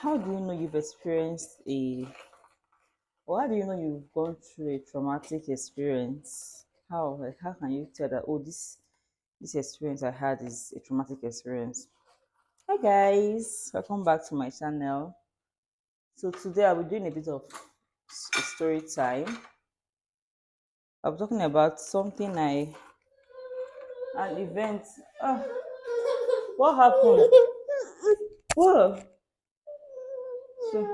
How do you know you've experienced a, or how do you know you've gone through a traumatic experience? How, like, how can you tell that, oh, this experience I had is a traumatic experience? Hi guys, welcome back to my channel. So today I'll be doing a bit of a story time. I'll be talking about an event. What happened? Whoa, so,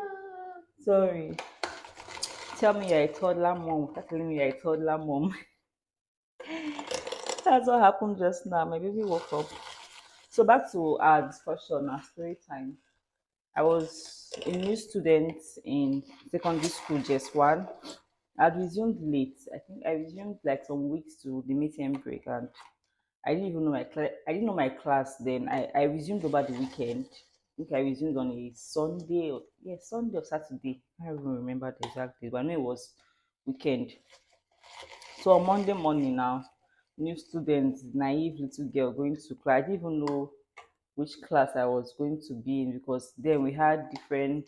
sorry. Tell me you're a toddler mom. Start telling me you're a toddler mom. That's what happened just now. My baby woke up. So back to our discussion, our story time. I was a new student in secondary school, just one. I'd resumed late. I think I resumed like some weeks to the midterm break, and I didn't even know my class. I didn't know my class then. I resumed over the weekend. I think I resumed on a Sunday, or yeah, Sunday or Saturday. I don't even remember the exact date, but I know it was weekend. So on Monday morning now, new student, naive little girl going to class. I didn't even know which class I was going to be in because then we had different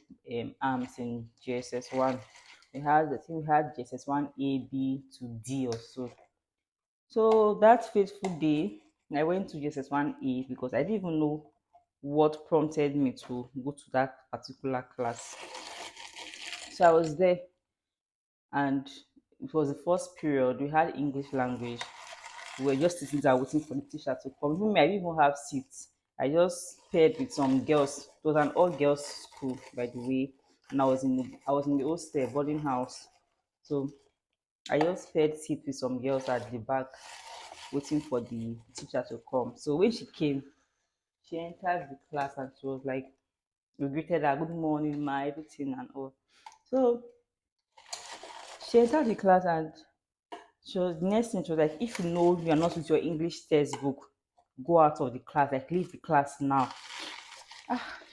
arms in JSS1. I think we had JSS1 A, B to D or so. So that fateful day, I went to JSS1 A because I didn't even know what prompted me to go to that particular class. So I was there, and it was the first period. We had English language. We were just sitting there waiting for the teacher to come. Even me, I didn't even have seats. I just paired with some girls. It was an all girls school, by the way, and I was in the hostel boarding house. So I just paired seats with some girls at the back, waiting for the teacher to come. So when she came, she entered the class and she was like, we greeted her, good morning, ma, everything and all. So she entered the class and the next thing she was like, if you know you are not with your English textbook, go out of the class, like leave the class now.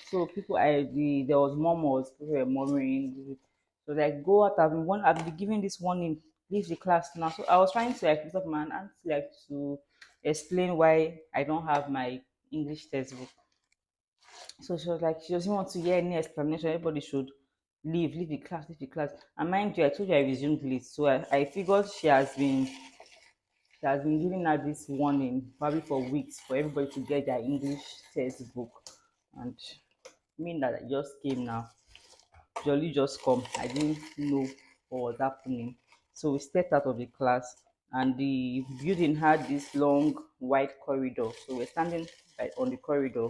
So there was murmurs, people were murmuring. So like go out, I've been giving this warning, leave the class now. So I was trying to like pick up my aunt like to explain why I don't have my English textbook. So she was like, she doesn't want to hear any explanation. Everybody should leave the class, leave the class. And mind you, I told you I resumed late. So I figured she has been giving her this warning probably for weeks for everybody to get their English textbook. And me that I just came now, jolly just come. I didn't know what was happening. So we stepped out of the class, and the building had this long white corridor. So we're standing on the corridor,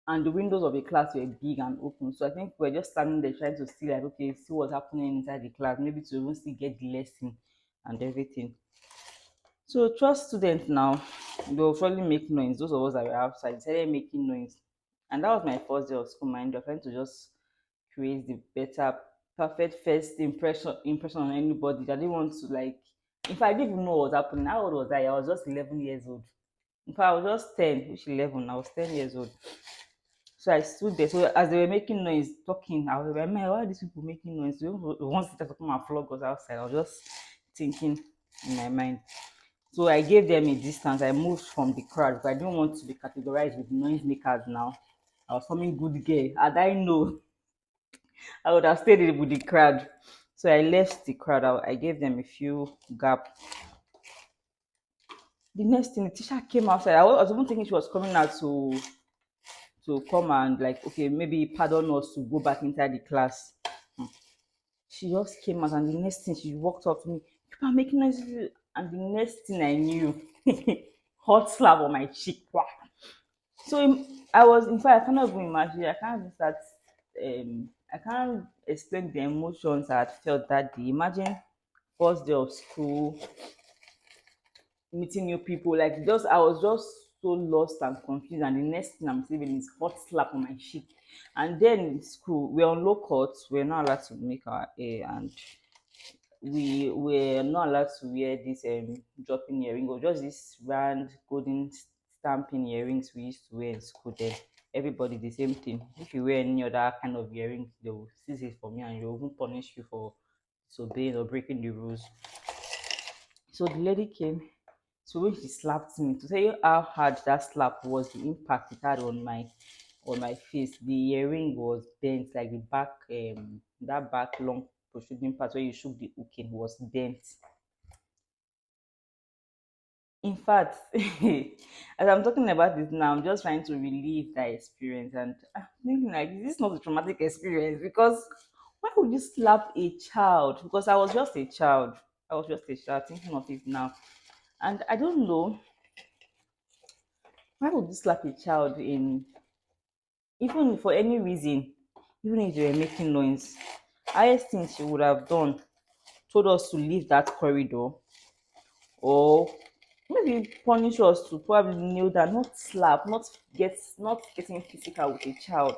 and the windows of the class were big and open. So I think we're just standing there trying to see like, okay, see what's happening inside the class, maybe to even see get the lesson and everything. So trust students now, they'll probably make noise. Those of us that were outside decided making noise. And that was my first day of school, mind. You're trying to just create the better, perfect first impression on anybody. I didn't want to like, if I didn't even know what was happening, how old was I? I was just 11 years old. In fact, I was just 10, which 11, I was 10 years old. So I stood there. So as they were making noise, talking, I was like, man, why are these people making noise? They want to come and flog us outside. I was just thinking in my mind. So I gave them a distance. I moved from the crowd because I didn't want to be categorized with noise makers now. I was forming good girl. Had I know, I would have stayed with the crowd. So I left the crowd. I gave them a few gap. The next thing, the teacher came outside. I was even thinking she was coming out to come and like, okay, maybe pardon us to go back inside the class. She just came out, and the next thing she walked up to me, people are making noise, and the next thing I knew, hot slap on my cheek. Wow. So I was, in fact, I cannot even imagine. I can't even start. I can't explain the emotions I had felt that day. Imagine first day of school, meeting new people. Like just, I was just so lost and confused. And the next thing I'm receiving is hot slap on my cheek. And then in school, we're on low court. We're not allowed to make our hair, and we were not allowed to wear this dropping earring or just this round golden stamping earrings we used to wear in school then. Everybody the same thing. If you wear any other kind of earring, they will seize it from you and they will even punish you for disobeying or breaking the rules. So the lady came. So when she slapped me, to tell you how hard that slap was, the impact it had on my face. The earring was bent, like the back, that back long protruding part where you shook the hook in was bent. In fact, as I'm talking about this now, I'm just trying to relive that experience, and I'm thinking like, is this not a traumatic experience? Because why would you slap a child? Because I was just a child. I was just a child thinking of it now. And I don't know, why would you slap a child in, even for any reason, even if they were making noise? Highest thing she would have done, told us to leave that corridor, or maybe punish us to probably kneel down, not slap, not getting physical with a child.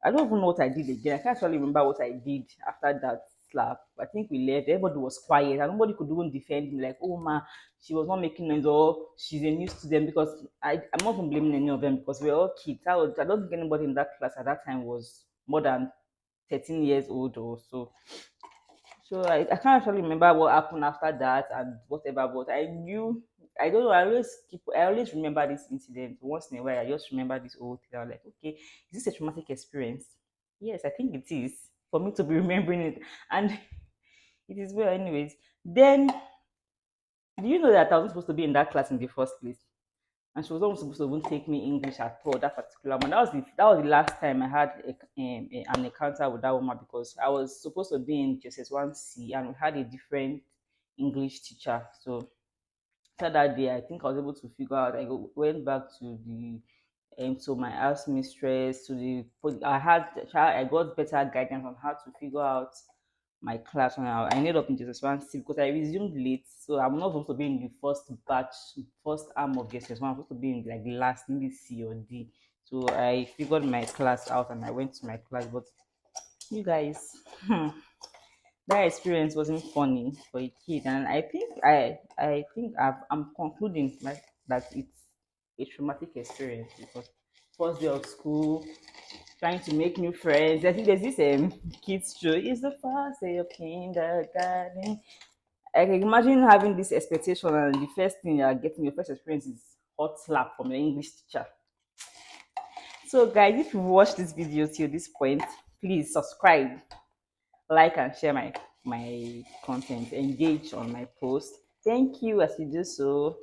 I don't even know what I did again. I can't actually remember what I did after that slap. I think we left. Everybody was quiet, and nobody could even defend me. Like, oh ma, she was not making noise, or she's a new student. Because I'm not even blaming any of them because we're all kids. I don't think anybody in that class at that time was more than 13 years old or so. So I can't actually remember what happened after that and whatever, but I knew, I don't know, I always remember this incident. Once in a while I just remember this whole thing. I'm like, okay, is this a traumatic experience? Yes, I think it is for me to be remembering it. And it is well anyways. Then do you know that I wasn't supposed to be in that class in the first place? And she was not supposed to even take me English at all that particular one. That was the last time I had an encounter with that woman, because I was supposed to be in JSS1C and we had a different English teacher. So after that day, I think I was able to figure out. Went back to the to my house mistress, to the I got better guidance on how to figure out my class when I ended up in JSS1C, because I resumed late. So I'm not supposed to be in the first batch, first arm of JSS1. I'm supposed to be in like the last, maybe C or D. So I figured my class out and I went to my class. But you guys, that experience wasn't funny for a kid, and I'm concluding that it's a traumatic experience, because first day of school, trying to make new friends. I think there's this kids show. It's the first day of kindergarten. I can imagine having this expectation, and the first thing you're getting, your first experience is hot slap from your English teacher. So, guys, if you've watched this video till this point, please subscribe, like, and share my content. Engage on my post. Thank you as you do so.